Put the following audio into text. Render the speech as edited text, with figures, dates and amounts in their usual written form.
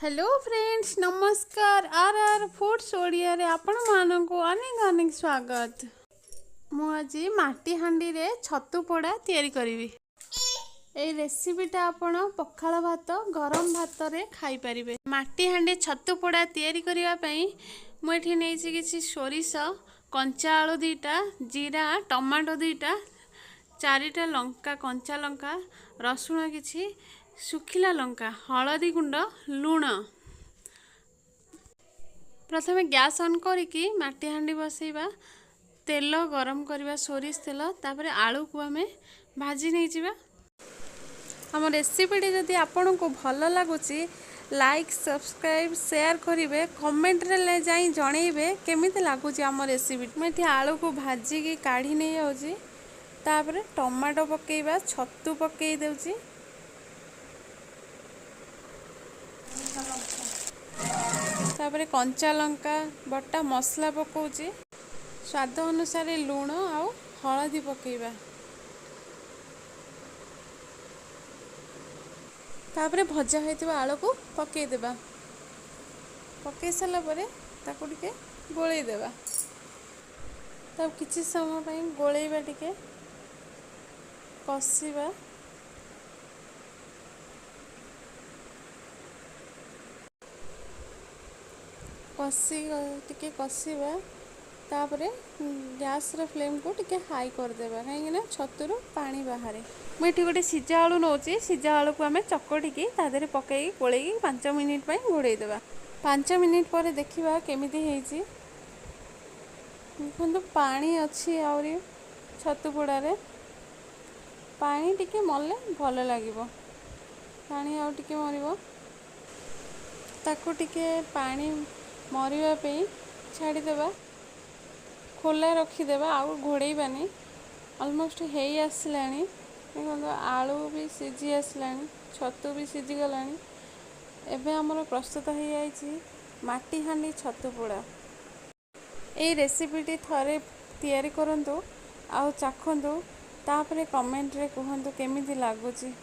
Hello friends, नमस्कार। Are are foods Odia रे आपण मानक अनेक अनेक स्वागत। मु आज माटी हांडी रे छतु पोड़ा तैयारी करी। ए रेसिपीटा आपण पखाल भात गरम भात रे खाई परिबे। माटी हांडी छतु पोड़ा तैयारी करिवा पई मु एठी नेछि किछि सोरिष, कंचा आलू दीटा, जीरा, टमाटो दीटा, चारिटा लंका, कंचा लंका, रसुण किछि, सुखिला लंका, हलदी गुंड, लुण। प्रथमे गैस ऑन करिकी माटी हांडी बसैबा, तेल गरम करवा, सोरिष तेल, तापर आलू को आमे भाजी नहीं जिबा। हम रेसिपीटी जदि आपन को भल लगुची लाइक, सब्सक्राइब, शेयर करिवे, कमेंट रे ले जाई जणैबे केमिति लागुची हम रेसिपी। मैं आलू को भाजी की काढ़ी नहीं आउची, तापर टमाटो पकेइबा, छतु पकेई देउची, तापर कंचा लंका बटा मसला पकाउची, स्वाद अनुसार लुण आउ हलदी पकेइबा, तापर भजा होइतिबा आलू को पकेई देबा। पकेई साला परे ताको टिके गोळेई देबा। तब किछि समय पई गोळेइबा, टिके कसिबा। टिके कसिबा, तापरे गैस रे फ्लेम को टिके हाई कर देबा, कहीं छतुरु पानी बाहर। मुझे गोटे सीजा आलू नौची, सीजा आलू को आम चकटिकी तादेह पकई गोलैकी 5 मिनिट घोड़े देवा। 5 मिनिट पर देखा केमिति हेइची। देखो पानी अच्छी आउरी छतु पोड़ारे, पानी टिके मरले भल लगिबो। पानी आउ टिके मरिबो, ताको टिके पानी मरिबा पे छाड़ी देबा, खोला रखीदेबा, आउ घोड़ेबानी। ऑलमोस्ट हेई आसलानी। देखो आलू भी सीझी आसलानी, छतु भी सीझी गलानी। एबे हमर प्रस्तुत हो जाइए माटी हांडी छतु पोड़ा। ए रेसिपीटी थरे तैयारी करंतु, आउ चाखंतु, तापरे कमेंट रे कहंतु केमिति लागुची।